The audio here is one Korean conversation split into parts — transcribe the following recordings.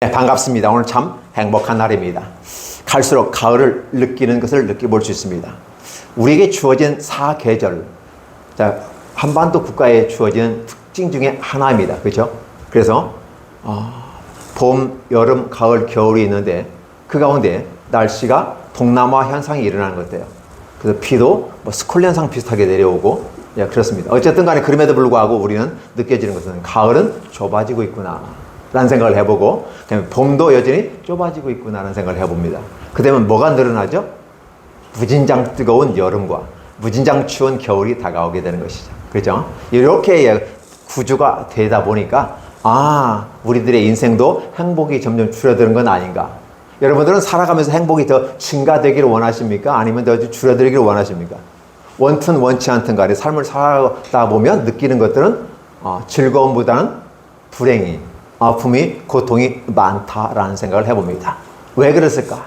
네, 반갑습니다. 오늘 참 행복한 날입니다. 갈수록 가을을 느끼는 것을 느껴볼 수 있습니다. 우리에게 주어진 사계절, 한반도 국가에 주어진 특징 중에 하나입니다. 그렇죠? 그래서 봄, 여름, 가을, 겨울이 있는데 그 가운데 날씨가 동남아 현상이 일어나는 것 같아요. 그래서 비도 스콜 현상 비슷하게 내려오고 그렇습니다. 어쨌든 간에 그럼에도 불구하고 우리는 느껴지는 것은 가을은 좁아지고 있구나 라는 생각을 해보고, 봄도 여전히 좁아지고 있구나 라는 생각을 해봅니다. 그 다음에 뭐가 늘어나죠? 무진장 뜨거운 여름과 무진장 추운 겨울이 다가오게 되는 것이죠. 그렇죠? 이렇게 구조가 되다 보니까 우리들의 인생도 행복이 점점 줄어드는 건 아닌가. 여러분들은 살아가면서 행복이 더 증가되기를 원하십니까? 아니면 더 줄어들기를 원하십니까? 원튼 원치 않든 간에 삶을 살다 보면 느끼는 것들은 즐거움보다는 불행이, 아픔이, 고통이 많다라는 생각을 해봅니다. 왜 그랬을까?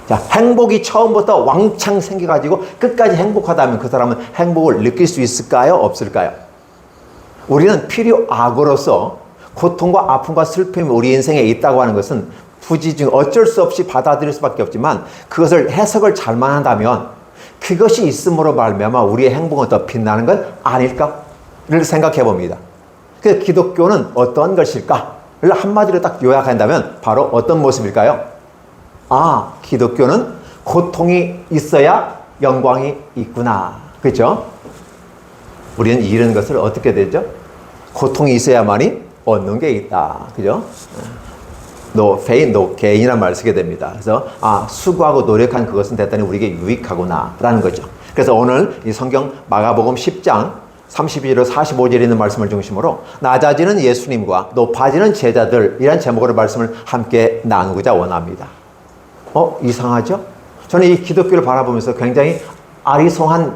자, 행복이 처음부터 왕창 생겨가지고 끝까지 행복하다면 그 사람은 행복을 느낄 수 있을까요? 없을까요? 우리는 필요악으로서 고통과 아픔과 슬픔이 우리 인생에 있다고 하는 것은 부지중 어쩔 수 없이 받아들일 수밖에 없지만, 그것을 해석을 잘만 한다면 그것이 있음으로 말미암아 우리의 행복은 더 빛나는 건 아닐까를 생각해 봅니다. 그래서 기독교는 어떤 것일까를 한마디로 딱 요약한다면 바로 어떤 모습일까요? 기독교는 고통이 있어야 영광이 있구나. 그렇죠? 우리는 잃은 것을 어떻게 되죠? 고통이 있어야만이 얻는 게 있다. 그죠? No pain, no gain이라는 말을 쓰게 됩니다. 그래서 수고하고 노력한 그것은 대단히 우리에게 유익하구나 라는 거죠. 그래서 오늘 이 성경 마가복음 10장 32절로 45절에 있는 말씀을 중심으로 낮아지는 예수님과 높아지는 제자들이란 제목으로 말씀을 함께 나누고자 원합니다. 이상하죠? 저는 이 기독교를 바라보면서 굉장히 아리송한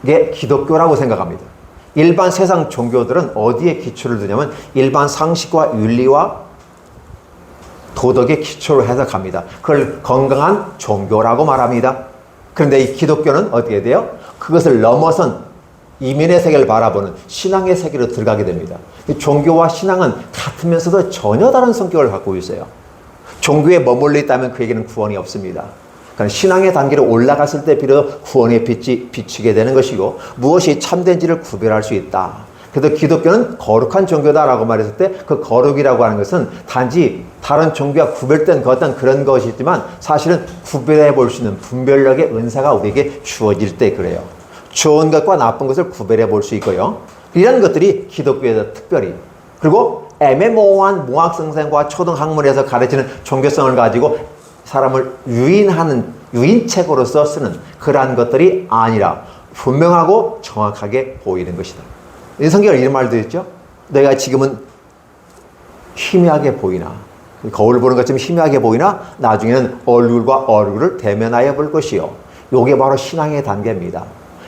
게 기독교라고 생각합니다. 일반 세상 종교들은 어디에 기초를 두냐면 일반 상식과 윤리와 도덕의 기초로 해석합니다. 그걸 건강한 종교라고 말합니다. 그런데 이 기독교는 어떻게 돼요? 그것을 넘어선 이민의 세계를 바라보는 신앙의 세계로 들어가게 됩니다. 종교와 신앙은 같으면서도 전혀 다른 성격을 갖고 있어요. 종교에 머물러 있다면 그에게는 구원이 없습니다. 그러니까 신앙의 단계로 올라갔을 때 비로소 구원의 빛이 비치게 되는 것이고, 무엇이 참된지를 구별할 수 있다. 그래서 기독교는 거룩한 종교다라고 말했을 때 그 거룩이라고 하는 것은 단지 다른 종교와 구별된 어떤 그런 것이지만 사실은 구별해 볼 수 있는 분별력의 은사가 우리에게 주어질 때 그래요. 좋은 것과 나쁜 것을 구별해 볼 수 있고요. 이런 것들이 기독교에서 특별히, 그리고 애매모호한 몽학성생과 초등학문에서 가르치는 종교성을 가지고 사람을 유인하는 유인책으로서 쓰는 그러한 것들이 아니라 분명하고 정확하게 보이는 것이다. 이 성경을 이런 말도 있죠. 내가 지금은 희미하게 보이나, 거울 보는 것처럼 희미하게 보이나 나중에는 얼굴과 얼굴을 대면하여 볼 것이요. 이게 바로 신앙의 단계입니다.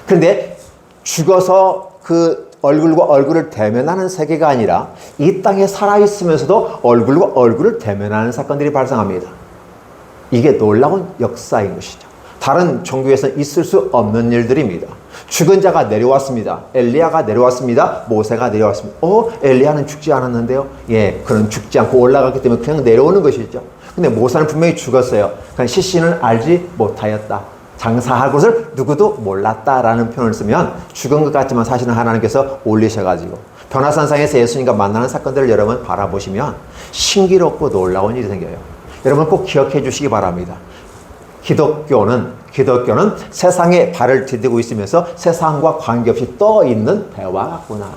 그런데 죽어서 그 얼굴과 얼굴을 대면하는 세계가 아니라 이 땅에 살아있으면서도 얼굴과 얼굴을 대면하는 사건들이 발생합니다. 이게 놀라운 역사인 것이죠. 다른 종교에서는 있을 수 없는 일들입니다. 죽은 자가 내려왔습니다. 엘리야가 내려왔습니다. 모세가 내려왔습니다. 엘리야는 죽지 않았는데요? 그는 죽지 않고 올라갔기 때문에 그냥 내려오는 것이죠. 근데 모세는 분명히 죽었어요. 그냥 시신을 알지 못하였다. 장사할 것을 누구도 몰랐다라는 표현을 쓰면 죽은 것 같지만 사실은 하나님께서 올리셔가지고 변화산상에서 예수님과 만나는 사건들을 여러분 바라보시면 신기롭고 놀라운 일이 생겨요. 여러분 꼭 기억해 주시기 바랍니다. 기독교는 세상에 발을 디디고 있으면서 세상과 관계없이 떠 있는 배와 같구나.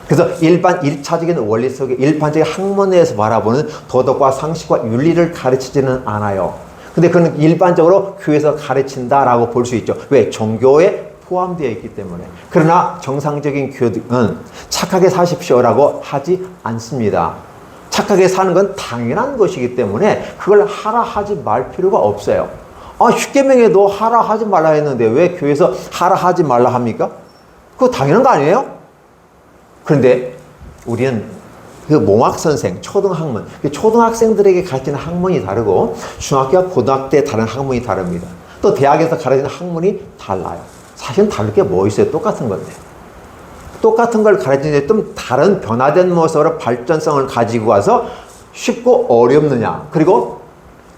그래서 일반 1차적인 원리 속에 일반적인 학문 내에서 바라보는 도덕과 상식과 윤리를 가르치지는 않아요. 근데 그는 일반적으로 교회에서 가르친다라고 볼 수 있죠. 왜? 종교에 포함되어 있기 때문에. 그러나 정상적인 교육은 착하게 사십시오라고 하지 않습니다. 착하게 사는 건 당연한 것이기 때문에 그걸 하라 하지 말 필요가 없어요. 십계명에도 하라 하지 말라 했는데 왜 교회에서 하라 하지 말라 합니까? 그거 당연한 거 아니에요? 그런데 우리는 그 몽학선생, 초등학문, 초등학생들에게 가르치는 학문이 다르고 중학교와 고등학교 때 다른 학문이 다릅니다. 또 대학에서 가르치는 학문이 달라요. 사실은 다를 게 뭐 있어요? 똑같은 건데. 똑같은 걸 가르치는데 좀 다른 변화된 모습으로 발전성을 가지고 와서 쉽고 어렵느냐. 그리고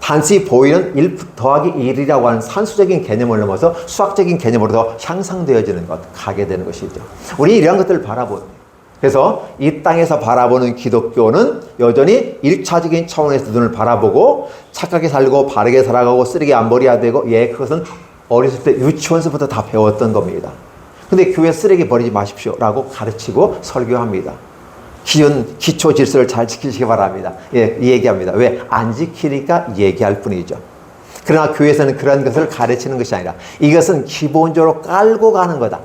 단순히 보이는 1 더하기 1이라고 하는 산수적인 개념을 넘어서 수학적인 개념으로 더 향상되어지는 것, 가게 되는 것이죠. 우리 이러한 것들을 바라보는. 그래서 이 땅에서 바라보는 기독교는 여전히 1차적인 차원에서 눈을 바라보고 착하게 살고 바르게 살아가고 쓰레기 안 버려야 되고, 그것은 어렸을 때 유치원서부터 다 배웠던 겁니다. 근데 교회 쓰레기 버리지 마십시오 라고 가르치고 설교합니다. 기초 질서를 잘 지키시기 바랍니다. 얘기합니다. 왜? 안 지키니까 얘기할 뿐이죠. 그러나 교회에서는 그런 것을 가르치는 것이 아니라 이것은 기본적으로 깔고 가는 거다.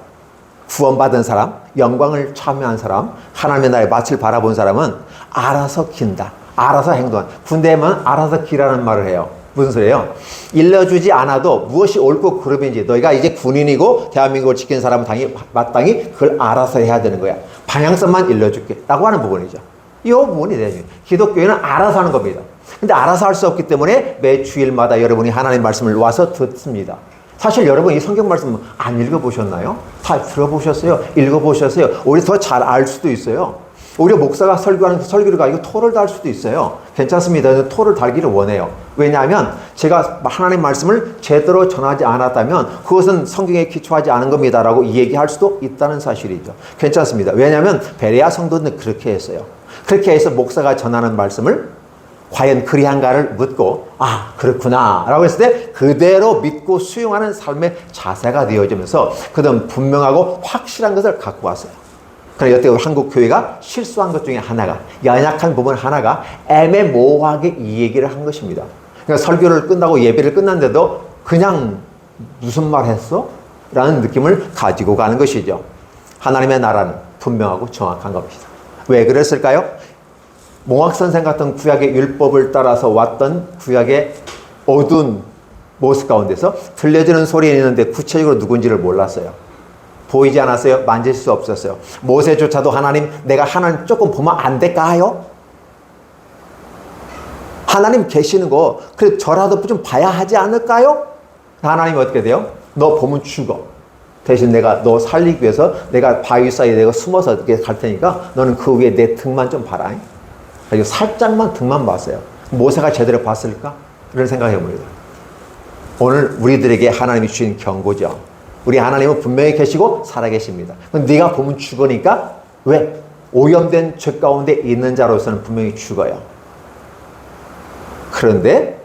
구원받은 사람, 영광을 참여한 사람, 하나님의 나라의 밭을 바라본 사람은 알아서 긴다. 알아서 행동한다. 군대에만 알아서 기라는 말을 해요. 무슨 소리예요? 일러주지 않아도 무엇이 옳고 그름인지, 너희가 이제 군인이고 대한민국을 지키는 사람은 마땅히 그걸 알아서 해야 되는 거야. 방향성만 일러줄게 라고 하는 부분이죠. 이 부분이 되죠. 기독교회는 알아서 하는 겁니다. 근데 알아서 할 수 없기 때문에 매 주일마다 여러분이 하나님 말씀을 와서 듣습니다. 사실 여러분 이 성경 말씀 안 읽어보셨나요? 다 들어보셨어요? 읽어보셨어요? 오히려 더 잘 알 수도 있어요. 오히려 목사가 설교하는 설교를 가지고 토를 달 수도 있어요. 괜찮습니다. 저는 토를 달기를 원해요. 왜냐하면 제가 하나님 말씀을 제대로 전하지 않았다면 그것은 성경에 기초하지 않은 겁니다 라고 얘기할 수도 있다는 사실이죠. 괜찮습니다. 왜냐하면 베레아 성도는 그렇게 했어요. 그렇게 해서 목사가 전하는 말씀을 과연 그리한가를 묻고, 아 그렇구나 라고 했을 때 그대로 믿고 수용하는 삶의 자세가 되어지면서 그들은 분명하고 확실한 것을 갖고 왔어요. 그러나 여태 한국 교회가 실수한 것 중에 하나가, 연약한 부분 하나가 애매모호하게 이 얘기를 한 것입니다. 그러니까 설교를 끝나고 예배를 끝났는데도 그냥 무슨 말 했어? 라는 느낌을 가지고 가는 것이죠. 하나님의 나라는 분명하고 정확한 것입니다. 왜 그랬을까요? 몽학선생 같은 구약의 율법을 따라서 왔던 구약의 어두운 모습 가운데서 들려지는 소리는 있는데 구체적으로 누군지를 몰랐어요. 보이지 않았어요. 만질 수 없었어요. 모세조차도 하나님, 내가 하나님 조금 보면 안 될까요? 하나님 계시는 거 그래 저라도 좀 봐야 하지 않을까요? 하나님이 어떻게 돼요? 너 보면 죽어. 대신 내가 너 살리기 위해서 내가 바위 사이에 내가 숨어서 이렇게 갈 테니까 너는 그 위에 내 등만 좀 봐라. 그래서 살짝만 등만 봤어요. 모세가 제대로 봤을까? 이런 생각해 봅니다. 오늘 우리들에게 하나님이 주신 경고죠. 우리 하나님은 분명히 계시고 살아계십니다. 네가 보면 죽으니까 왜? 오염된 죄 가운데 있는 자로서는 분명히 죽어요. 그런데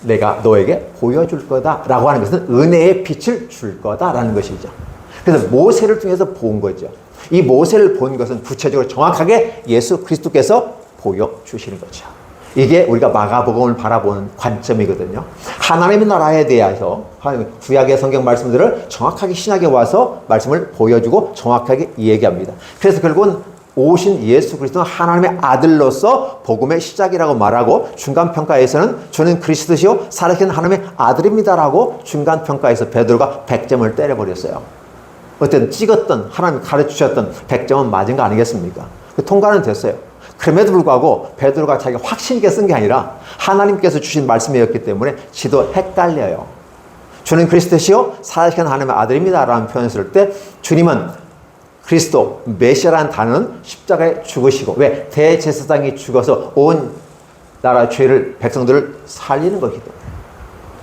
내가 너에게 보여줄 거다라고 하는 것은 은혜의 빛을 줄 거다라는 것이죠. 그래서 모세를 통해서 본 거죠. 이 모세를 본 것은 구체적으로 정확하게 예수 그리스도께서 보여주시는 거죠. 이게 우리가 마가복음을 바라보는 관점이거든요. 하나님의 나라에 대해서 구약의 성경 말씀들을 정확하게 신약에 와서 말씀을 보여주고 정확하게 얘기합니다. 그래서 결국은 오신 예수 그리스도는 하나님의 아들로서 복음의 시작이라고 말하고, 중간평가에서는 주는 그리스도시요 살아계신 하나님의 아들입니다라고 중간평가에서 베드로가 100점을 때려버렸어요. 어쨌든 찍었던 하나님이 가르치셨던 100점은 맞은 거 아니겠습니까? 통과는 됐어요. 그럼에도 불구하고 베드로가 자기가 확신 있게 쓴 게 아니라 하나님께서 주신 말씀이었기 때문에 지도 헷갈려요. 주는 그리스도시요 살아계신 하나님의 아들입니다 라는 표현을 쓸 때 주님은 그리스도, 메시아라는 단어는 십자가에 죽으시고, 왜? 대제사장이 죽어서 온 나라 죄를, 백성들을 살리는 거기 때문에.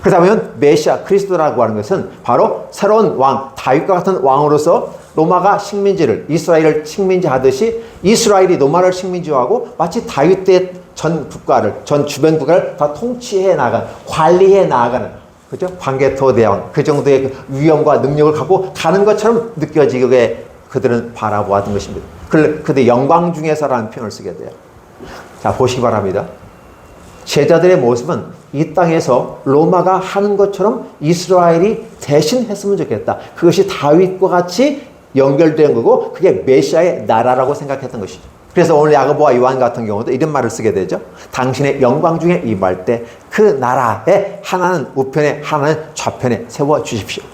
그렇다면 메시아, 그리스도라고 하는 것은 바로 새로운 왕, 다윗과 같은 왕으로서 로마가 식민지를, 이스라엘을 식민지하듯이 이스라엘이 로마를 식민지하고 마치 다윗 때 전 국가를, 전 주변 국가를 다 통치해 나가는, 관리해 나가는, 그죠? 광개토 대왕, 그 정도의 그 위엄과 능력을 갖고 가는 것처럼 느껴지게 그들은 바라보았던 것입니다. 그들 영광 중에서라는 표현을 쓰게 돼요. 자, 보시기 바랍니다. 제자들의 모습은 이 땅에서 로마가 하는 것처럼 이스라엘이 대신 했으면 좋겠다. 그것이 다윗과 같이 연결된 거고 그게 메시아의 나라라고 생각했던 것이죠. 그래서 오늘 야고보와 요한 같은 경우도 이런 말을 쓰게 되죠. 당신의 영광 중에 임할 때 그 나라에 하나는 우편에 하나는 좌편에 세워주십시오.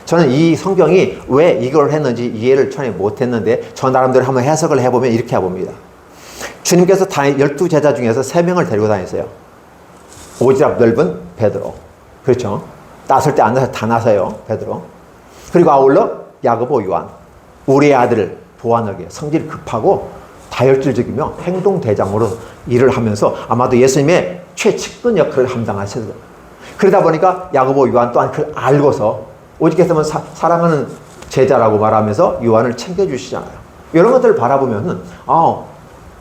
저는 이 성경이 왜 이걸 했는지 이해를 전혀 못했는데 저 나름대로 한번 해석을 해보면 이렇게 해봅니다. 주님께서 12제자 중에서 3명을 데리고 다녔어요. 오지랖 넓은 베드로, 그렇죠? 나설 때 안 나서 다 나서요, 베드로. 그리고 아울러 야고보, 요한, 우리의 아들을 보완하게 성질 급하고 다혈질적이며 행동대장으로 일을 하면서 아마도 예수님의 최측근 역할을 감당하셨어요. 그러다 보니까 야고보, 요한 또한 그걸 알고서 오직했으면 사랑하는 제자라고 말하면서 요한을 챙겨주시잖아요. 이런 것들을 바라보면은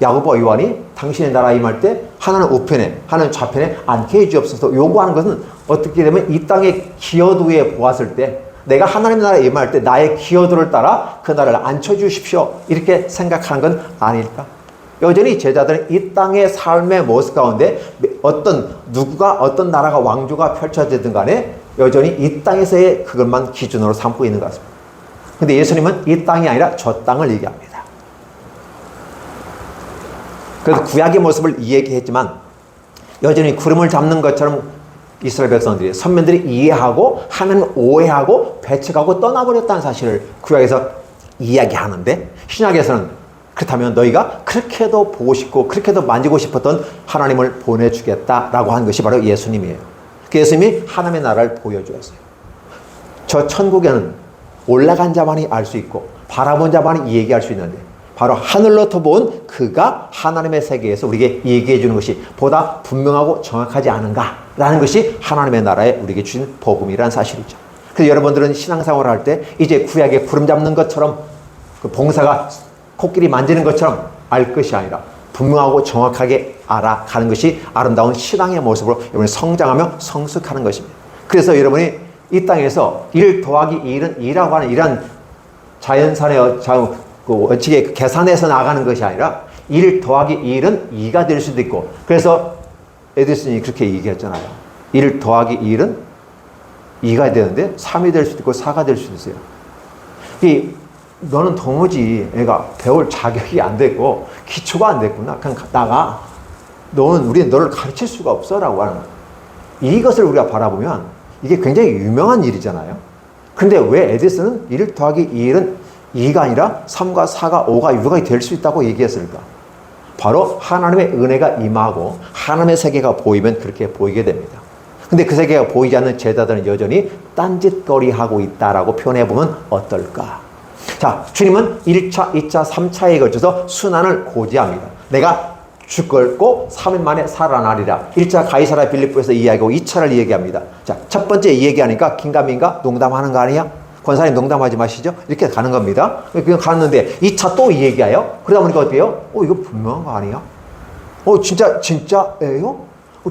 야고보와 요한이 당신의 나라에 임할 때 하나는 우편에 하나는 좌편에 앉게 해주옵소서 요구하는 것은 어떻게 되면 이 땅의 기여도에 보았을 때 내가 하나님의 나라에 임할 때 나의 기여도를 따라 그 나라를 앉혀주십시오 이렇게 생각하는 건 아닐까? 여전히 제자들은 이 땅의 삶의 모습 가운데 누구가 어떤 나라가 왕조가 펼쳐지든 간에 여전히 이 땅에서의 그것만 기준으로 삼고 있는 것 같습니다. 근데 예수님은 이 땅이 아니라 저 땅을 얘기합니다. 그래서 구약의 모습을 이야기했지만 여전히 구름을 잡는 것처럼 이스라엘 백성들이 선면들이 이해하고 하나님을 오해하고 배척하고 떠나버렸다는 사실을 구약에서 이야기하는데 신약에서는 그렇다면 너희가 그렇게도 보고 싶고 그렇게도 만지고 싶었던 하나님을 보내주겠다라고 한 것이 바로 예수님이에요. 그 예수님이 하나님의 나라를 보여주었어요. 저 천국에는 올라간 자만이 알 수 있고 바라본 자만이 얘기할 수 있는데 바로 하늘로부터 본 그가 하나님의 세계에서 우리에게 얘기해 주는 것이 보다 분명하고 정확하지 않은가라는 것이 하나님의 나라에 우리에게 주신 복음이라는 사실이죠. 그래서 여러분들은 신앙생활을 할 때 이제 구약에 구름 잡는 것처럼 그 봉사가 코끼리 만지는 것처럼 알 것이 아니라 분명하고 정확하게 알아가는 것이 아름다운 신앙의 모습으로 여러분이 성장하며 성숙하는 것입니다. 그래서 여러분이 이 땅에서 1 더하기 1은 2라고 하는 이런 자연산의 원칙의 계산해서 나가는 것이 아니라 1 더하기 1은 2가 될 수도 있고 그래서 에디슨이 그렇게 얘기했잖아요. 1 더하기 1은 2가 되는데 3이 될 수도 있고 4가 될 수도 있어요. 너는 도무지 애가 배울 자격이 안 됐고 기초가 안 됐구나. 그냥 나가. 우리는 너를 가르칠 수가 없어 라고 하는 거예요. 이것을 우리가 바라보면 이게 굉장히 유명한 일이잖아요. 근데 왜 에디슨은 1 더하기 1은 2가 아니라 3과 4가 5가 6이 될 수 있다고 얘기했을까? 바로 하나님의 은혜가 임하고 하나님의 세계가 보이면 그렇게 보이게 됩니다. 근데 그 세계가 보이지 않는 제자들은 여전히 딴짓거리하고 있다라고 표현해보면 어떨까? 자, 주님은 1차, 2차, 3차에 걸쳐서 순환을 고지합니다. 내가 죽었고 3일 만에 살아나리라. 1차 가이사랴 빌립보에서 이야기하고 2차를 얘기합니다. 자, 첫 번째 얘기하니까 긴가민가 농담하는 거 아니야? 권사님 농담하지 마시죠? 이렇게 가는 겁니다. 그냥 갔는데 2차 또 얘기해요. 그러다 보니까 어때요? 이거 분명한 거 아니야? 진짜예요?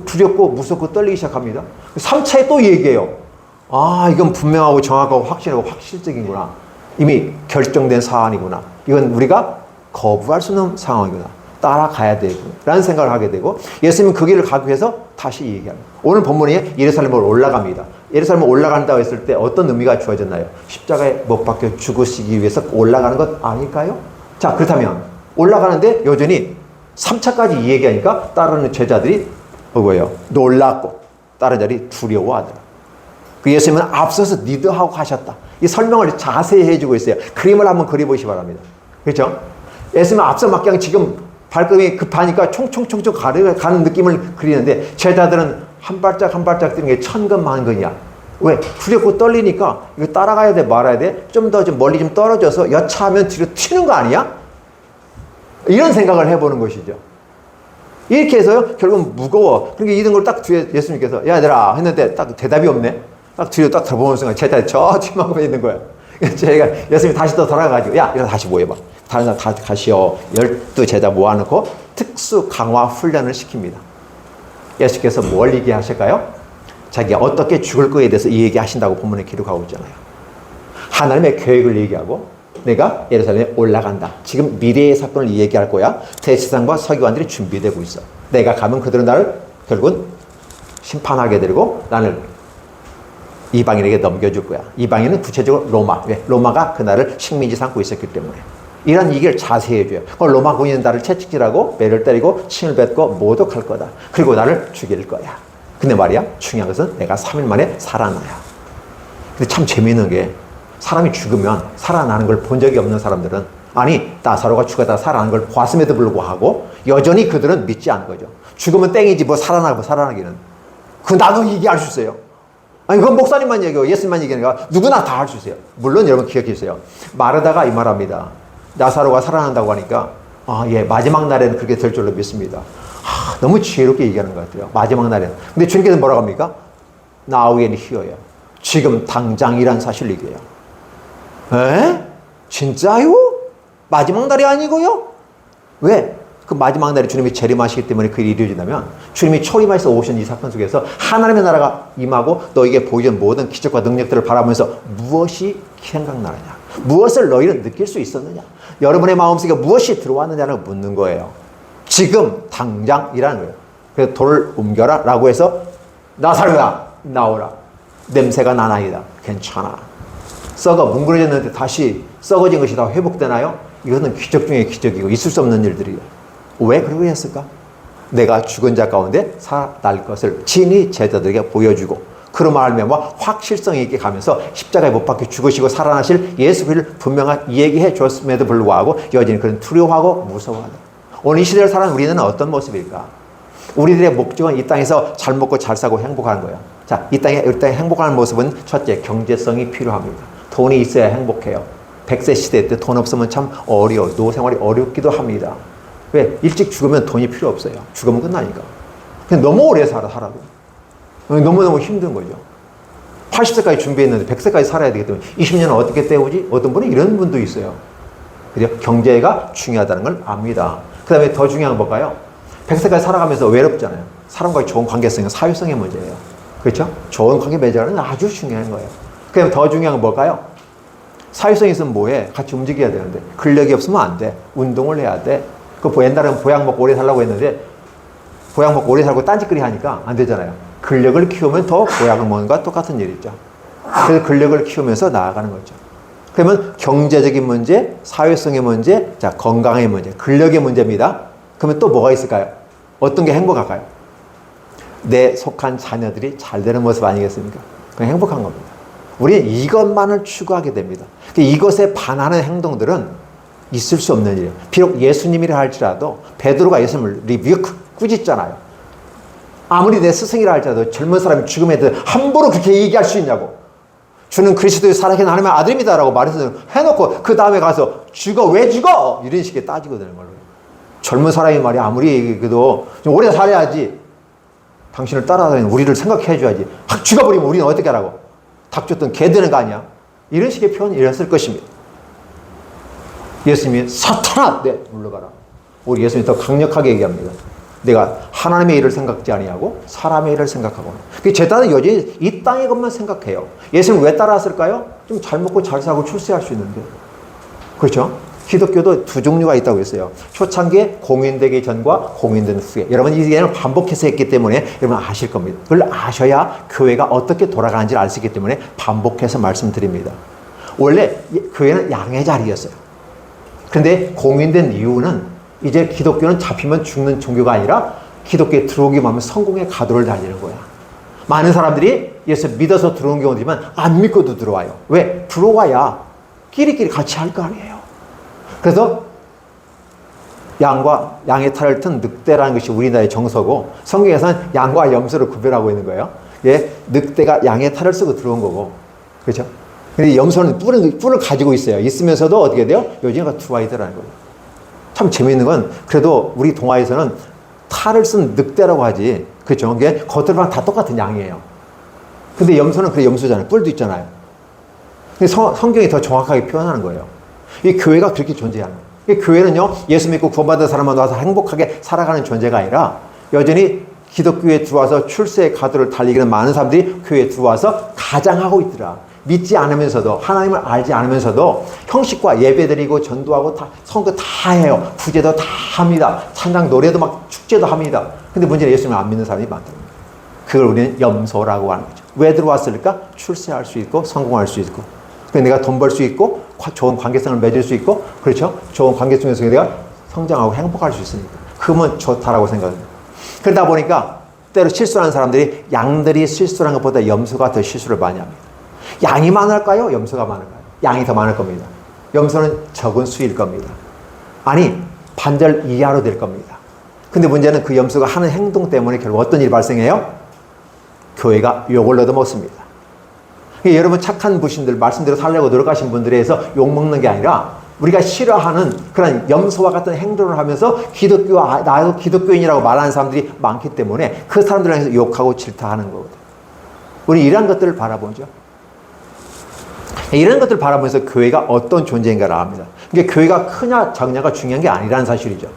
두렵고 무섭고 떨리기 시작합니다. 3차에 또 얘기해요. 이건 분명하고 정확하고 확실하고 확실적이구나. 이미 결정된 사안이구나. 이건 우리가 거부할 수 없는 상황이구나. 따라가야 되고 라는 생각을 하게 되고 예수님은 그 길을 가기 위해서 다시 얘기합니다. 오늘 본문에 예루살렘으로 올라갑니다. 예루살렘을 올라간다고 했을 때 어떤 의미가 주어졌나요? 십자가에 못 박혀 죽으시기 위해서 올라가는 것 아닐까요? 자, 그렇다면 올라가는데 여전히 3차까지 얘기하니까 따르는 제자들이 놀랐고 다른 자들이 두려워하더라. 그 예수님은 앞서서 리드하고 가셨다. 이 설명을 자세히 해주고 있어요. 그림을 한번 그려보시기 바랍니다. 그렇죠? 예수님은 앞서 막 그냥 지금 발걸음이 급하니까 총총총총 가는 느낌을 그리는데 제자들은 한 발짝 한 발짝 뛰는 게 천근만근이야. 왜? 두렵고 떨리니까 이거 따라가야 돼 말아야 돼? 좀 멀리 좀 떨어져서 여차하면 뒤로 튀는 거 아니야? 이런 생각을 해보는 것이죠. 이렇게 해서요 결국은 무거워. 그러니까 이런 걸 딱 뒤에 예수님께서 야 얘들아 했는데 딱 대답이 없네. 딱 뒤로 딱 들어보는 순간 제자들이 저 뒤만 있는 거예요. 제가 예수님이 다시 또 돌아가가지고 야 이거 다시 모여봐. 다른 사람 다 가시오. 12제자 모아놓고 특수 강화 훈련을 시킵니다. 예수께서 뭘 얘기하실까요? 자기가 어떻게 죽을 거에 대해서 이 얘기하신다고 본문에 기록하고 있잖아요. 하나님의 계획을 얘기하고 내가 예루살렘에 올라간다. 지금 미래의 사건을 얘기할 거야. 대제사장과 서기관들이 준비되고 있어. 내가 가면 그들은 나를 결국은 심판하게 되고 나를 이방인에게 넘겨줄 거야. 이방인은 구체적으로 로마. 왜? 로마가 그날을 식민지 삼고 있었기 때문에. 이런 얘기를 자세히 해줘요. 로마 군인은 나를 채찍질하고 매를 때리고 침을 뱉고 모독할 거다. 그리고 나를 죽일 거야. 근데 말이야 중요한 것은 내가 3일 만에 살아나야. 근데 참 재미있는 게 사람이 죽으면 살아나는 걸 본 적이 없는 사람들은 나사로가 죽었다가 살아나는 걸 보았음에도 불구하고 여전히 그들은 믿지 않는 거죠. 죽으면 땡이지 살아나기는. 나도 얘기할 수 있어요. 그건 목사님만 얘기하고 예수님만 얘기하니까 누구나 다 할 수 있어요. 물론 여러분 기억해 주세요. 마르다가 이 말합니다. 나사로가 살아난다고 하니까 예, 마지막 날에는 그렇게 될 줄로 믿습니다. 너무 지혜롭게 얘기하는 것 같아요. 마지막 날에는. 근데 주님께서 뭐라고 합니까? Now and here요. 지금 당장이란 사실을 얘기해요. 에? 진짜요? 마지막 날이 아니고요? 왜? 그 마지막 날에 주님이 재림하시기 때문에 그 일이 이루어진다면 주님이 초림하셔서 오신 이 사건 속에서 하나님의 나라가 임하고 너에게 보이는 모든 기적과 능력들을 바라보면서 무엇이 생각나느냐? 무엇을 너희는 느낄 수 있었느냐? 여러분의 마음속에 무엇이 들어왔느냐를 묻는 거예요. 지금 당장이라는 거예요. 그래서 돌을 옮겨라 라고 해서 나사로야 나오라. 냄새가 나나이다. 괜찮아. 썩어 뭉그러졌는데 다시 썩어진 것이 다 회복되나요? 이것은 기적 중에 기적이고 있을 수 없는 일들이에요. 왜 그러고 했을까? 내가 죽은 자 가운데 살아날 것을 친히 제자들에게 보여주고 그로 말미암아 확실성 있게 가면서 십자가에 못 박혀 죽으시고 살아나실 예수 그리스도를 분명한 얘기해 줬음에도 불구하고 여전히 그런 두려워하고 무서워하다. 오늘 이 시대를 살아가는 우리는 어떤 모습일까? 우리들의 목적은 이 땅에서 잘 먹고 잘 사고 행복하는 거예요. 자, 이 땅에 행복하는 모습은 첫째, 경제성이 필요합니다. 돈이 있어야 행복해요. 100세 시대 때 돈 없으면 참 어려워. 노생활이 어렵기도 합니다. 왜? 일찍 죽으면 돈이 필요 없어요. 죽으면 끝나니까. 그냥 너무 오래 살아도. 너무너무 힘든 거죠. 80세까지 준비했는데 100세까지 살아야 되기 때문에 20년은 어떻게 때우지? 어떤 분은 이런 분도 있어요. 그죠? 경제가 중요하다는 걸 압니다. 그 다음에 더 중요한 건 뭘까요? 100세까지 살아가면서 외롭잖아요. 사람과의 좋은 관계성은 사회성의 문제예요. 그렇죠? 좋은 관계 맺어가는 아주 중요한 거예요. 그 다음에 더 중요한 건 뭘까요? 사회성이 있으면 뭐해? 같이 움직여야 되는데 근력이 없으면 안 돼. 운동을 해야 돼. 옛날에는 보약 먹고 오래 살라고 했는데 보약 먹고 오래 살고 딴짓거리 하니까 안 되잖아요. 근력을 키우면 더 보약을 먹는 것과 똑같은 일이죠. 그래서 근력을 키우면서 나아가는 거죠. 그러면 경제적인 문제, 사회성의 문제, 자, 건강의 문제, 근력의 문제입니다. 그러면 또 뭐가 있을까요? 어떤 게 행복할까요? 내 속한 자녀들이 잘 되는 모습 아니겠습니까? 그건 행복한 겁니다. 우리는 이것만을 추구하게 됩니다. 이것에 반하는 행동들은 있을 수 없는 일이에요. 비록 예수님이라 할지라도 베드로가 예수님을 꾸짖잖아요. 아무리 내 스승이라 할지라도 젊은 사람이 죽음에 대해 함부로 그렇게 얘기할 수 있냐고. 주는 그리스도의 살아계신 하나님의 아들입니다 라고 말해서 해놓고 그 다음에 가서 죽어 왜 죽어? 이런 식의 따지고 되는 걸로. 젊은 사람이 말이야 아무리 얘기해도 좀 오래 살아야지. 당신을 따라다니는 우리를 생각해 줘야지. 확 죽어버리면 우리는 어떻게 하라고. 닭 줬던 개 되는 거 아니야? 이런 식의 표현이 이랬을 것입니다. 예수님이 사탄아! 네, 물러가라. 우리 예수님이 더 강력하게 얘기합니다. 내가 하나님의 일을 생각지 아니하고 사람의 일을 생각하고. 제자는 여전히 이 땅의 것만 생각해요. 예수님 왜 따라왔을까요? 좀 잘 먹고 잘 살고 출세할 수 있는데. 그렇죠? 기독교도 두 종류가 있다고 했어요. 초창기에 공인되기 전과 공인된 후에. 여러분 이 얘기를 반복해서 했기 때문에 여러분 아실 겁니다. 그걸 아셔야 교회가 어떻게 돌아가는지를 알 수 있기 때문에 반복해서 말씀드립니다. 원래 교회는 양의 자리였어요. 그런데 공인된 이유는 이제 기독교는 잡히면 죽는 종교가 아니라 기독교에 들어오기만 하면 성공의 가도를 달리는 거야. 많은 사람들이 예수 믿어서 들어온 경우지만 안 믿고도 들어와요. 왜? 들어와야 끼리끼리 같이 할 거 아니에요. 그래서 양의 탈을 튼 늑대라는 것이 우리나라의 정서고 성경에서는 양과 염소를 구별하고 있는 거예요. 예, 늑대가 양의 탈을 쓰고 들어온 거고. 그렇죠? 근데 염소는 뿔을 가지고 있어요. 있으면서도 어떻게 돼요? 요즘가 들어와 있더라는 거예요. 참 재미있는 건 그래도 우리 동화에서는 탈을 쓴 늑대라고 하지. 그렇죠? 이게 겉으로랑 다 똑같은 양이에요. 근데 염소는 그래 염소잖아요. 뿔도 있잖아요. 근데 성경이 더 정확하게 표현하는 거예요. 이 교회가 그렇게 존재하는 거예요. 이 교회는요, 예수 믿고 구원받은 사람만 와서 행복하게 살아가는 존재가 아니라 여전히 기독교에 들어와서 출세의 가도를 달리기는 많은 사람들이 교회에 들어와서 가장하고 있더라. 믿지 않으면서도 하나님을 알지 않으면서도 형식과 예배드리고 전도하고 다 선거 다 해요. 구제도 다 합니다. 찬양 노래도 막 축제도 합니다. 근데 문제는 예수님을 안 믿는 사람이 많다는 거예요. 그걸 우리는 염소라고 하는 거죠. 왜 들어왔을까? 출세할 수 있고 성공할 수 있고 내가 돈 벌 수 있고 좋은 관계성을 맺을 수 있고 그렇죠? 좋은 관계성에서 내가 성장하고 행복할 수 있으니까 그러면 좋다라고 생각합니다. 그러다 보니까 때로 실수하는 사람들이 양들이 실수하는 것보다 염소가 더 실수를 많이 합니다. 양이 많을까요? 염소가 많을까요? 양이 더 많을 겁니다. 염소는 적은 수일 겁니다. 아니 반절 이하로 될 겁니다. 근데 문제는 그 염소가 하는 행동 때문에 결국 어떤 일이 발생해요? 교회가 욕을 얻어먹습니다. 여러분 착한 부신들 말씀대로 살려고 노력하신 분들에 의해서 욕먹는 게 아니라 우리가 싫어하는 그런 염소와 같은 행동을 하면서 나도 기독교인이라고 말하는 사람들이 많기 때문에 그 사람들을 향해서 욕하고 질타하는 거거든. 우리 이런 것들을 바라보죠. 이런 것들을 바라보면서 교회가 어떤 존재인가를 압니다. 그러니까 교회가 크냐 작냐가 중요한 게 아니라는 사실이죠.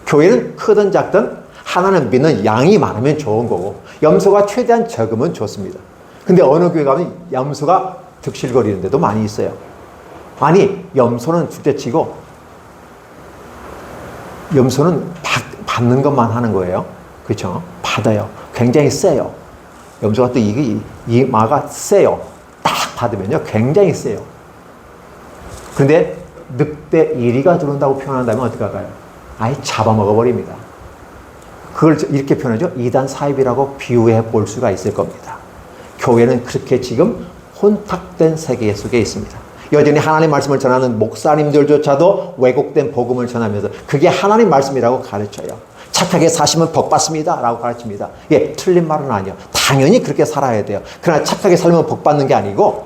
교회는 크든 작든 하나는 믿는 양이 많으면 좋은 거고 염소가 최대한 적으면 좋습니다. 근데 어느 교회 가면 염소가 득실거리는 데도 많이 있어요. 아니, 염소는 둘째치고 염소는 받는 것만 하는 거예요. 그렇죠? 받아요. 굉장히 세요. 염소가 또 이 마가 세요. 딱 받으면요 굉장히 세요. 그런데 늑대 1위가 들어온다고 표현한다면 어떻게 할까요? 아예 잡아먹어버립니다. 그걸 이렇게 표현하죠. 이단 사입이라고 비유해 볼 수가 있을 겁니다. 교회는 그렇게 지금 혼탁된 세계 속에 있습니다. 여전히 하나님 말씀을 전하는 목사님들조차도 왜곡된 복음을 전하면서 그게 하나님 말씀이라고 가르쳐요. 착하게 사시면 복 받습니다 라고 가르칩니다. 예, 틀린 말은 아니에요. 당연히 그렇게 살아야 돼요. 그러나 착하게 살면 복 받는 게 아니고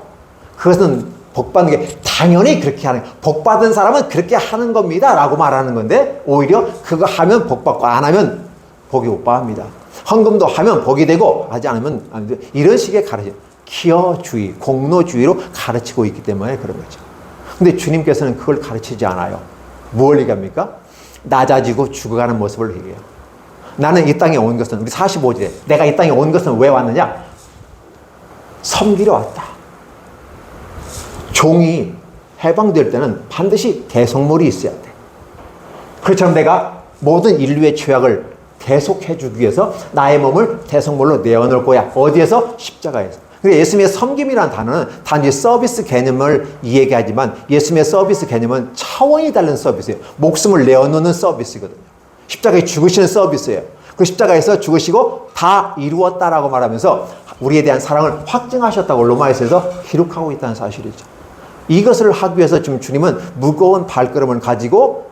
그것은 복 받는 게 당연히 그렇게 하는, 복 받은 사람은 그렇게 하는 겁니다 라고 말하는 건데 오히려 그거 하면 복 받고 안 하면 복이 못 받습니다. 헌금도 하면 복이 되고 하지 않으면 안 돼요. 이런 식의 가르침, 기여주의, 공로주의로 가르치고 있기 때문에 그런 거죠. 근데 주님께서는 그걸 가르치지 않아요. 뭘 얘기합니까? 낮아지고 죽어가는 모습을 얘기해요. 나는 이 땅에 온 것은, 우리 45절에 내가 이 땅에 온 것은 왜 왔느냐? 섬기러 왔다. 종이 해방될 때는 반드시 대속물이 있어야 돼. 그렇지만 내가 모든 인류의 죄악을 대속해주기 위해서 나의 몸을 대속물로 내어놓을 거야. 어디에서? 십자가에서. 그러니까 예수님의 섬김이라는 단어는 단지 서비스 개념을 얘기하지만 예수님의 서비스 개념은 차원이 다른 서비스예요. 목숨을 내어놓는 서비스거든요. 십자가에 죽으시는 서비스예요. 그 십자가에서 죽으시고 다 이루었다라고 말하면서 우리에 대한 사랑을 확증하셨다고 로마에서 기록하고 있다는 사실이죠. 이것을 하기 위해서 지금 주님은 무거운 발걸음을 가지고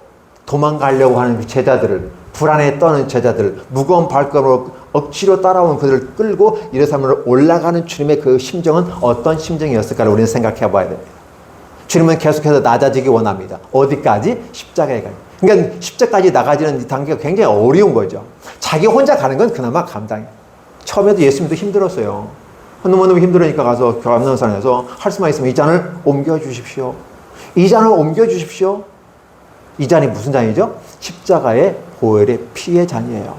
도망가려고 하는 제자들을, 불안에 떠는 제자들을 무거운 발걸음으로 억지로 따라온 그들을 끌고 예루살렘으로 올라가는 주님의 그 심정은 어떤 심정이었을까를 우리는 생각해 봐야 됩니다. 주님은 계속해서 낮아지기 원합니다. 어디까지? 십자가에 가요. 그러니까 십자가까지 나가지는 이 단계가 굉장히 어려운 거죠. 자기 혼자 가는 건 그나마 감당해요. 처음에도 예수님도 힘들었어요. 너무너무 힘들으니까 가서 감람산에서 할 수만 있으면 이 잔을 옮겨주십시오. 이 잔을 옮겨주십시오. 이 잔이 무슨 잔이죠? 십자가의 보혈의 피의 잔이에요.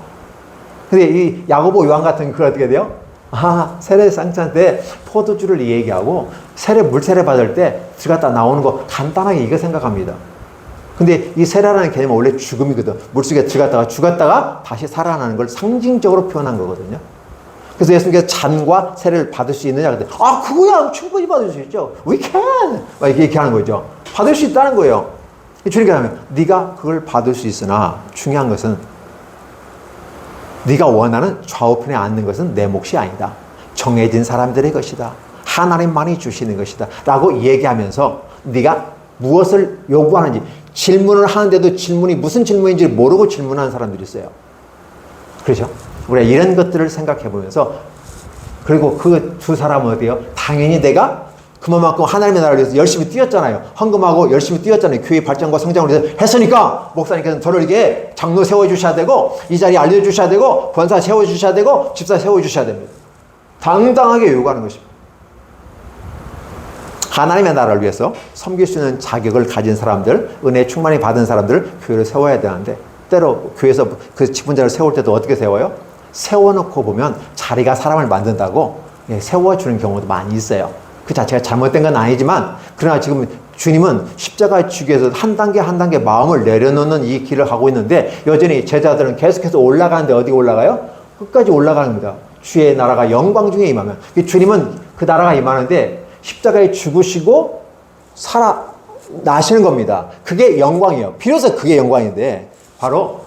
근데 이 야고보 요한 같은 그 어떻게 돼요? 세례 상찬 때 포도주를 얘기하고 물 세례 받을 때 들어갔다 나오는 거 간단하게 이거 생각합니다. 근데 이 세례라는 개념은 원래 죽음이거든. 물속에 들어갔다가 죽었다가 다시 살아나는 걸 상징적으로 표현한 거거든요. 그래서 예수님께서 잔과 세례를 받을 수 있느냐 그랬더니 그거야 충분히 받을 수 있죠. We can! 이렇게 하는 거죠. 받을 수 있다는 거예요. 주님께서 하면 네가 그걸 받을 수 있으나 중요한 것은 네가 원하는 좌우편에 앉는 것은 내 몫이 아니다. 정해진 사람들의 것이다. 하나님만이 주시는 것이다. 라고 얘기하면서 네가 무엇을 요구하는지 질문을 하는데도 질문이 무슨 질문인지 모르고 질문하는 사람들이 있어요. 그렇죠? 우리가 이런 것들을 생각해 보면서 그리고 그 두 사람은 어때요? 당연히 내가 그만큼 하나님의 나라를 위해서 열심히 뛰었잖아요. 헌금하고 열심히 뛰었잖아요. 교회 발전과 성장을 위해서 했으니까 목사님께서는 저를 이렇게 장로 세워주셔야 되고 이 자리에 알려주셔야 되고 권사 세워주셔야 되고 집사 세워주셔야 됩니다. 당당하게 요구하는 것입니다. 하나님의 나라를 위해서 섬길 수 있는 자격을 가진 사람들, 은혜 충만히 받은 사람들을 교회를 세워야 되는데 때로 교회에서 그 직분자를 세울 때도 어떻게 세워요? 세워놓고 보면 자리가 사람을 만든다고 세워주는 경우도 많이 있어요. 그 자체가 잘못된 건 아니지만 그러나 지금 주님은 십자가의 주기에서 한 단계 한 단계 마음을 내려놓는 이 길을 하고 있는데 여전히 제자들은 계속해서 올라가는데 어디 올라가요? 끝까지 올라가는 겁니다. 주의 나라가 영광 중에 임하면 주님은 그 나라가 임하는데 십자가에 죽으시고 살아나시는 겁니다. 그게 영광이에요. 비로소 그게 영광인데 바로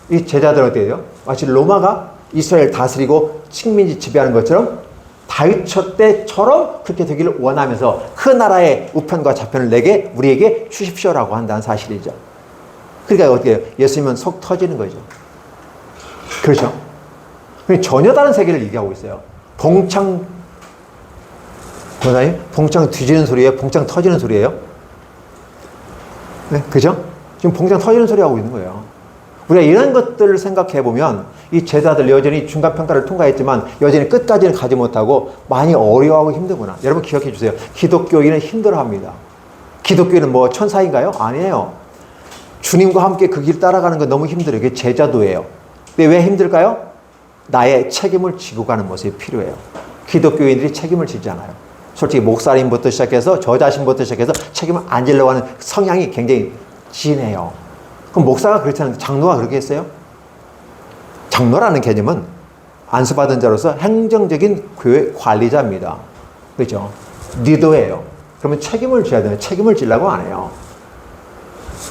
이 제자들은 어떻게 돼요? 마치 로마가 이스라엘 다스리고 식민지 지배하는 것처럼 다윗 때처럼 그렇게 되기를 원하면서 그 나라의 우편과 좌편을 우리에게 주십시오라고 한다는 사실이죠. 그러니까 어떻게 해요? 예수님은 속 터지는 거죠. 그렇죠? 전혀 다른 세계를 얘기하고 있어요. 봉창 뒤지는 소리예요? 봉창 터지는 소리예요? 네, 그죠? 지금 봉장 터지는 소리 하고 있는 거예요. 우리가 이런 것들을 생각해 보면 이 제자들 여전히 중간평가를 통과했지만 여전히 끝까지는 가지 못하고 많이 어려워하고 힘들구나. 여러분 기억해 주세요. 기독교인은 힘들어합니다. 기독교인은 뭐 천사인가요? 아니에요. 주님과 함께 그 길 따라가는 건 너무 힘들어요. 그게 제자도예요. 근데 왜 힘들까요? 나의 책임을 지고 가는 모습이 필요해요. 기독교인들이 책임을 지지 않아요. 솔직히 목사님부터 시작해서 저 자신부터 시작해서 책임을 안 지려고 하는 성향이 굉장히 진해요. 그럼 목사가 그렇지 않은데 장로가 그렇게 했어요? 장로라는 개념은 안수받은 자로서 행정적인 교회 관리자입니다. 그렇죠? 리더예요. 그러면 책임을 져야 되는데 책임을 지려고 안 해요.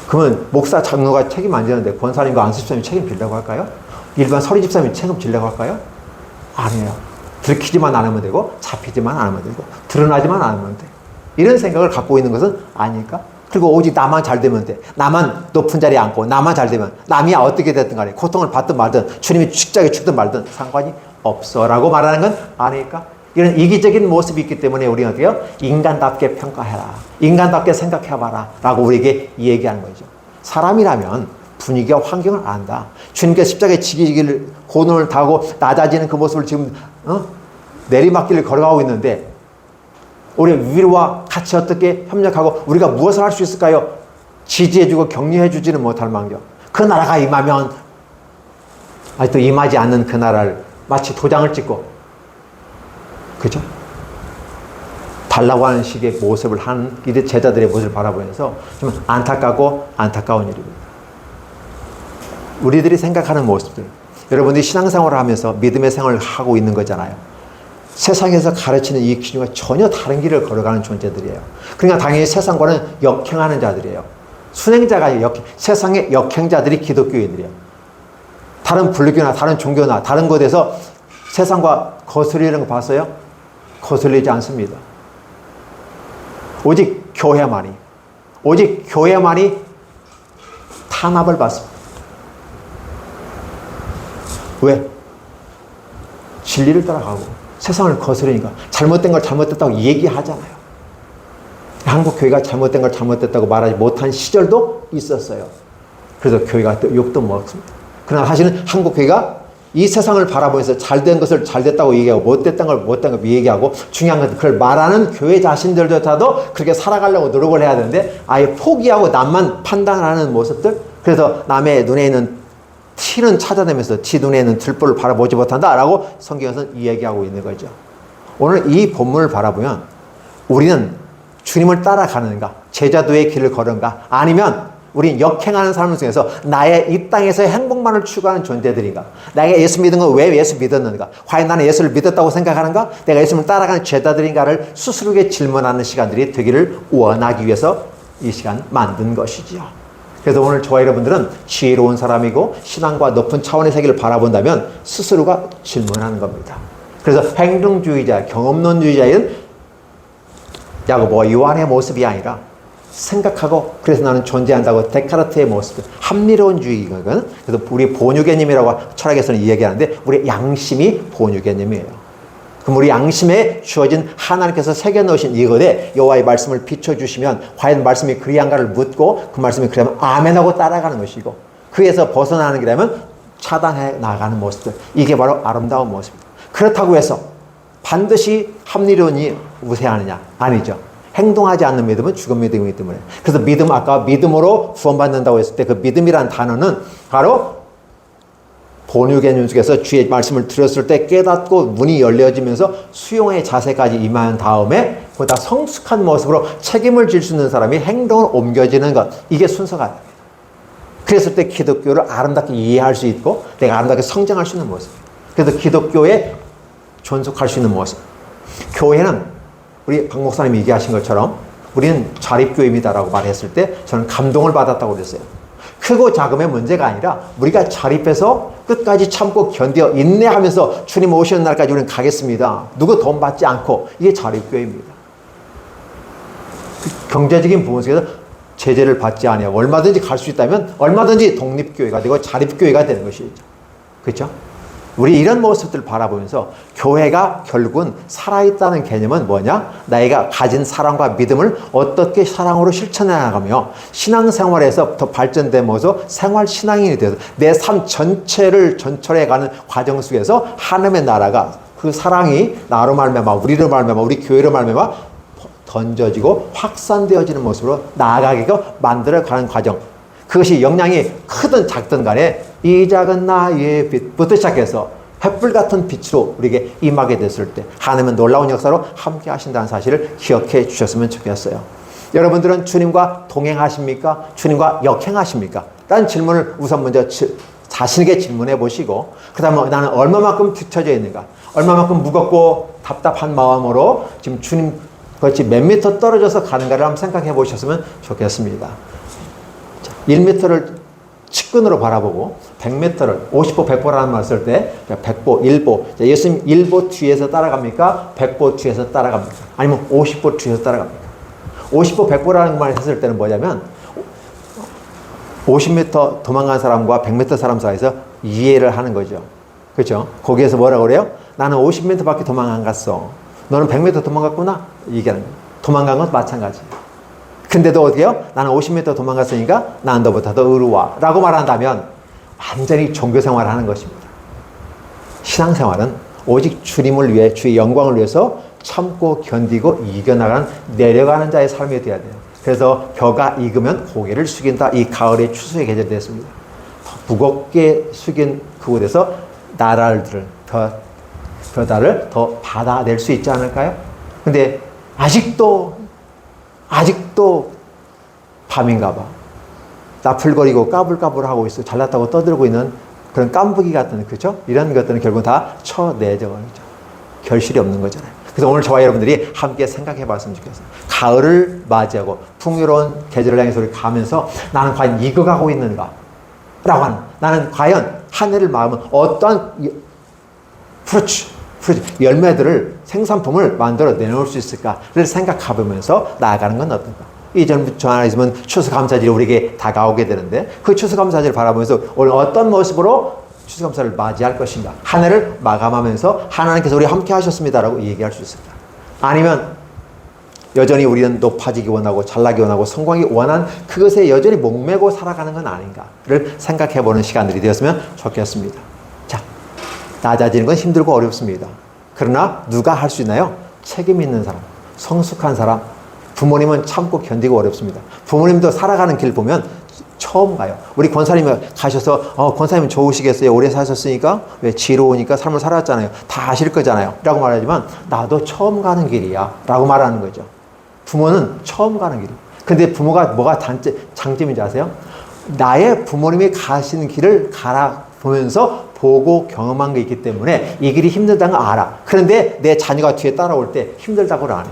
그러면 목사 장로가 책임 안 지는데 권사님과 안수집사님이 책임지려고 할까요? 일반 서리집사님이 책임지려고 할까요? 아니에요. 들키지만 않으면 되고 잡히지만 않으면 되고 드러나지만 않으면 돼. 이런 생각을 갖고 있는 것은 아닐까? 그리고 오직 나만 잘 되면 돼. 나만 높은 자리에 앉고 나만 잘 되면 남이 어떻게 됐든 간에 고통을 받든 말든 주님이 직장에 죽든 말든 상관이 없어 라고 말하는 건 아닐까? 이런 이기적인 모습이 있기 때문에 우리는 어떻게 해요? 인간답게 평가해라. 인간답게 생각해봐라 라고 우리에게 얘기하는 거죠. 사람이라면 분위기와 환경을 안다. 주님께서 십자가에 지기를 고난을 당하고 낮아지는 그 모습을 지금 내리막길을 걸어가고 있는데 우리 위로와 같이 어떻게 협력하고 우리가 무엇을 할 수 있을까요? 지지해주고 격려해주지는 못할 망정. 그 나라가 임하면 아직도 임하지 않는 그 나라를 마치 도장을 찍고 그죠? 달라고 하는 식의 모습을 하는 이들 제자들의 모습을 바라보면서 좀 안타깝고 안타까운 일입니다. 우리들이 생각하는 모습들, 여러분들이 신앙생활을 하면서 믿음의 생활을 하고 있는 거잖아요. 세상에서 가르치는 이 기준과 전혀 다른 길을 걸어가는 존재들이에요. 그러니까 당연히 세상과는 역행하는 자들이에요. 순행자가 세상의 역행자들이 기독교인들이에요. 다른 불교나 다른 종교나 다른 곳에서 세상과 거슬리는 거 봤어요? 거슬리지 않습니다. 오직 교회만이 탄압을 받습니다. 왜? 진리를 따라가고 세상을 거스르니까 잘못된 걸 잘못됐다고 얘기하잖아요. 한국 교회가 잘못된 걸 잘못됐다고 말하지 못한 시절도 있었어요. 그래서 교회가 또 욕도 먹었습니다. 그러나 사실은 한국 교회가 이 세상을 바라보면서 잘된 것을 잘됐다고 얘기하고 못됐던 걸 못된 걸 얘기하고 중요한 건 그걸 말하는 교회 자신들조차도 그렇게 살아가려고 노력을 해야 되는데 아예 포기하고 남만 판단하는 모습들. 그래서 남의 눈에 있는 티는 찾아내면서 지 눈에 있는 들보를 바라보지 못한다라고 성경에서는 이야기하고 있는 거죠. 오늘 이 본문을 바라보면 우리는 주님을 따라가는가, 제자도의 길을 걸은가, 아니면 우린 역행하는 삶 중에서 나의 이 땅에서의 행복만을 추구하는 존재들인가, 내가 예수 믿은 건 왜 예수 믿었는가, 과연 나는 예수를 믿었다고 생각하는가, 내가 예수를 따라가는 제자들인가를 스스로에게 질문하는 시간들이 되기를 원하기 위해서 이 시간 만든 것이지요. 그래서 오늘 저와 여러분들은 지혜로운 사람이고 신앙과 높은 차원의 세계를 바라본다면 스스로가 질문하는 겁니다. 그래서 행동주의자, 경험론주의자인 야고보와 요한의 모습이 아니라 생각하고 그래서 나는 존재한다고 데카르트의 모습, 합리론주의거든. 그래서 우리 본유개념이라고 철학에서는 이야기하는데 우리 양심이 본유개념이에요. 그럼 우리 양심에 주어진 하나님께서 새겨넣으신 이것에 여호와의 말씀을 비춰주시면 과연 말씀이 그리한가를 묻고 그 말씀이 그러면 아멘하고 따라가는 것이고 그에서 벗어나는 길이라면 차단해 나가는 모습들. 이게 바로 아름다운 모습입니다. 그렇다고 해서 반드시 합리론이 우세하느냐? 아니죠. 행동하지 않는 믿음은 죽은 믿음이기 때문에. 그래서 믿음, 아까 믿음으로 구원받는다고 했을 때 그 믿음이라는 단어는 바로 본유개념 속에서 주의 말씀을 들었을 때 깨닫고 문이 열려지면서 수용의 자세까지 임한 다음에 보다 성숙한 모습으로 책임을 질 수 있는 사람이 행동을 옮겨지는 것. 이게 순서가 됩니다. 그랬을 때 기독교를 아름답게 이해할 수 있고 내가 아름답게 성장할 수 있는 모습. 그래서 기독교에 존속할 수 있는 모습. 교회는 우리 박 목사님이 얘기하신 것처럼 우리는 자립교회입니다라고 말했을 때 저는 감동을 받았다고 그랬어요. 크고 작음의 문제가 아니라 우리가 자립해서 끝까지 참고 견뎌 인내하면서 주님 오시는 날까지 우리는 가겠습니다. 누구 돈 받지 않고. 이게 자립교회입니다. 경제적인 부분 속에서 제재를 받지 않아요. 얼마든지 갈 수 있다면 얼마든지 독립교회가 되고 자립교회가 되는 것이죠. 그렇죠? 우리 이런 모습들을 바라보면서 교회가 결국은 살아있다는 개념은 뭐냐? 나이가 가진 사랑과 믿음을 어떻게 사랑으로 실천해 나가며 신앙생활에서 더 발전된 모습 생활 신앙인이 되어서 내 삶 전체를 전철해가는 과정 속에서 하나님의 나라가 그 사랑이 나로 말미암아 우리로 말미암아 우리 교회로 말미암아 던져지고 확산되어지는 모습으로 나아가기가 만들어가는 과정. 그것이 영향이 크든 작든 간에 이 작은 나의 빛부터 시작해서 횃불 같은 빛으로 우리에게 임하게 됐을 때 하나님은 놀라운 역사로 함께 하신다는 사실을 기억해 주셨으면 좋겠어요. 여러분들은 주님과 동행하십니까? 주님과 역행하십니까? 라는 질문을 우선 먼저 자신에게 질문해 보시고 그 다음에 나는 얼마만큼 뒤처져 있는가? 얼마만큼 무겁고 답답한 마음으로 지금 주님 같이 몇 미터 떨어져서 가는가를 한번 생각해 보셨으면 좋겠습니다. 1m를 측근으로 바라보고 100m를 50보 100보라는 말 쓸 때 100보 1보 예수님 1보 뒤에서 따라갑니까? 100보 뒤에서 따라갑니까? 아니면 50보 뒤에서 따라갑니까? 50보 100보라는 말을 했을 때는 뭐냐면 50m 도망간 사람과 100m 사람 사이에서 이해를 하는 거죠. 그렇죠? 거기에서 뭐라고 그래요? 나는 50m 밖에 도망 안 갔어. 너는 100m 도망갔구나? 얘기하는 거예요. 도망간 건 마찬가지예요. 근데도 어떻게요? 나는 50m 도망갔으니까 난 너보다 더 의로워 라고 말한다면 완전히 종교생활을 하는 것입니다. 신앙생활은 오직 주님을 위해 주의 영광을 위해서 참고 견디고 이겨나가는 내려가는 자의 삶이 되어야 돼요. 그래서 벼가 익으면 고개를 숙인다. 이 가을의 추수의 계절이 됐습니다. 더 무겁게 숙인 그곳에서 나랄들을 벼다를 더 받아낼 수 있지 않을까요? 근데 아직도 밤인가 봐. 나풀거리고 까불까불하고 있어. 잘났다고 떠들고 있는 그런 깐부기 같은, 그죠? 이런 것들은 결국 다 쳐내죠. 결실이 없는 거잖아요. 그래서 오늘 저와 여러분들이 함께 생각해 봤으면 좋겠어요. 가을을 맞이하고 풍요로운 계절을 향해서 우리 가면서 나는 과연 익어가고 있는가? 라고 하는, 나는 과연 한 해를 마음은 어떠한 프루츠, 열매들을 생산품을 만들어 내놓을 수 있을까를 생각해 보면서 나아가는 건 어떤가? 이전부터 하나 있으면 추수감사절이 우리에게 다가오게 되는데 그 추수감사절을 바라보면서 오늘 어떤 모습으로 추수감사를 맞이할 것인가? 한 해를 마감하면서 하나님께서 우리 함께 하셨습니다라고 얘기할 수 있을까? 아니면 여전히 우리는 높아지기 원하고 잘나기 원하고 성공하기 원한 그것에 여전히 목매고 살아가는 건 아닌가를 생각해 보는 시간들이 되었으면 좋겠습니다. 자, 낮아지는 건 힘들고 어렵습니다. 그러나 누가 할 수 있나요? 책임 있는 사람, 성숙한 사람. 부모님은 참고 견디고 어렵습니다. 부모님도 살아가는 길 보면 처음 가요. 우리 권사님이 가셔서 권사님은 좋으시겠어요? 오래 사셨으니까 왜 지혜로우니까 삶을 살았잖아요. 다 아실 거잖아요. 라고 말하지만 나도 처음 가는 길이야 라고 말하는 거죠. 부모는 처음 가는 길이에요. 근데 부모가 뭐가 장점인지 아세요? 나의 부모님이 가시는 길을 보면서 보고 경험한 게 있기 때문에 이 길이 힘들다는 걸 알아. 그런데 내 자녀가 뒤에 따라올 때 힘들다고는 안 해.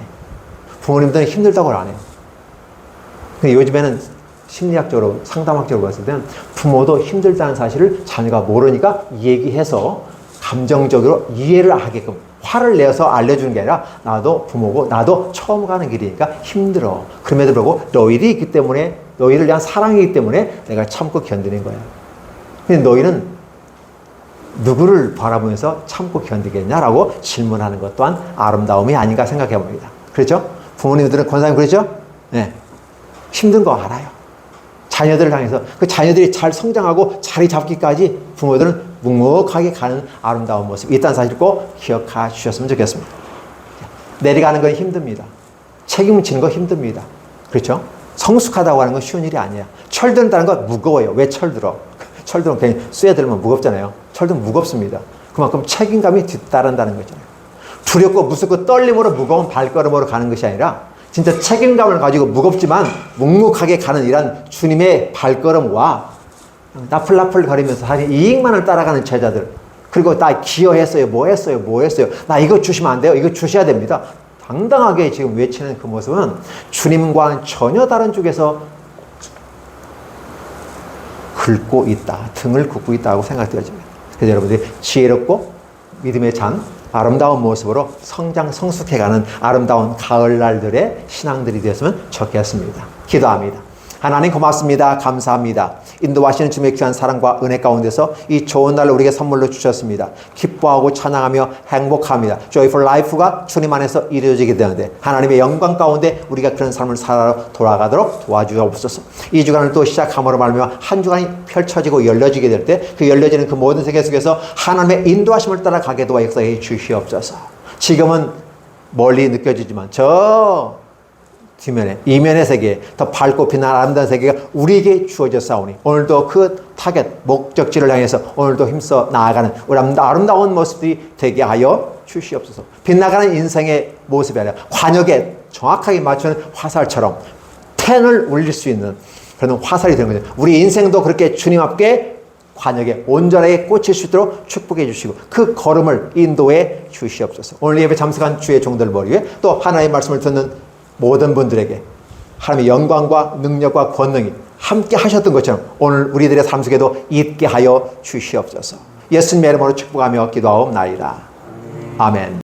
부모님들은 힘들다고는 안 해요. 근데 요즘에는 심리학적으로, 상담학적으로 봤을 때는 부모도 힘들다는 사실을 자녀가 모르니까 얘기해서 감정적으로 이해를 하게끔 화를 내서 알려주는 게 아니라 나도 부모고 나도 처음 가는 길이니까 힘들어. 그럼에도 불구하고 너희들이 있기 때문에 너희를 위한 사랑이기 때문에 내가 참고 견디는 거야. 근데 너희는 누구를 바라보면서 참고 견디겠냐라고 질문하는 것 또한 아름다움이 아닌가 생각해 봅니다. 그렇죠? 부모님들은 권사님 그러죠? 네. 힘든 거 알아요. 자녀들을 향해서 그 자녀들이 잘 성장하고 자리 잡기까지 부모들은 묵묵하게 가는 아름다운 모습이 있다는 사실을 꼭 기억해 주셨으면 좋겠습니다. 내려가는 건 힘듭니다. 책임을 지는 거 힘듭니다. 그렇죠? 성숙하다고 하는 건 쉬운 일이 아니에요. 철든다는 건 무거워요. 왜 철들어? 철들면 그냥 쇠들면 무겁잖아요. 철든 무겁습니다. 그만큼 책임감이 뒤따른다는 거잖아요. 두렵고 무섭고 떨림으로 무거운 발걸음으로 가는 것이 아니라 진짜 책임감을 가지고 무겁지만 묵묵하게 가는 이런 주님의 발걸음과 나풀나풀 거리면서 사실 이익만을 따라가는 제자들, 그리고 나 기여했어요, 뭐 했어요, 나 이거 주시면 안 돼요, 이거 주셔야 됩니다, 당당하게 지금 외치는 그 모습은 주님과는 전혀 다른 쪽에서 긁고 있다, 등을 굽고 있다고 생각되어집니다. 그래서 여러분들이 지혜롭고 믿음의 잔, 아름다운 모습으로 성숙해가는 아름다운 가을날들의 신앙들이 되었으면 좋겠습니다. 기도합니다. 하나님 고맙습니다. 감사합니다. 인도하시는 주님의 귀한 사랑과 은혜 가운데서 이 좋은 날을 우리에게 선물로 주셨습니다. 기뻐하고 찬양하며 행복합니다. Joyful Life가 주님 안에서 이루어지게 되는데 하나님의 영광 가운데 우리가 그런 삶을 살아 돌아가도록 도와주옵소서. 이 주간을 또 시작함으로 말미암아 한 주간이 펼쳐지고 열려지게 될 때 그 열려지는 그 모든 세계 속에서 하나님의 인도하심을 따라가게 도와 역사해 주시옵소서. 지금은 멀리 느껴지지만 저 뒷면에 이면의 세계 더 밝고 빛나는 아름다운 세계가 우리에게 주어졌사오니 오늘도 그 타겟 목적지를 향해서 오늘도 힘써 나아가는 우리 아름다운 모습들이 되게 하여 주시옵소서. 빛나가는 인생의 모습이 아니라 관역에 정확하게 맞추는 화살처럼 펜을 울릴 수 있는 그런 화살이 되는 거죠. 우리 인생도 그렇게 주님 앞에 관역에 온전하게 꽂힐 수 있도록 축복해 주시고 그 걸음을 인도해 주시옵소서. 오늘 예배 참석한 주의 종들 머리에 또 하나님의 말씀을 듣는 모든 분들에게 하나님의 영광과 능력과 권능이 함께 하셨던 것처럼 오늘 우리들의 삶 속에도 있게 하여 주시옵소서. 예수님의 이름으로 축복하며 기도하옵나이다. 아멘.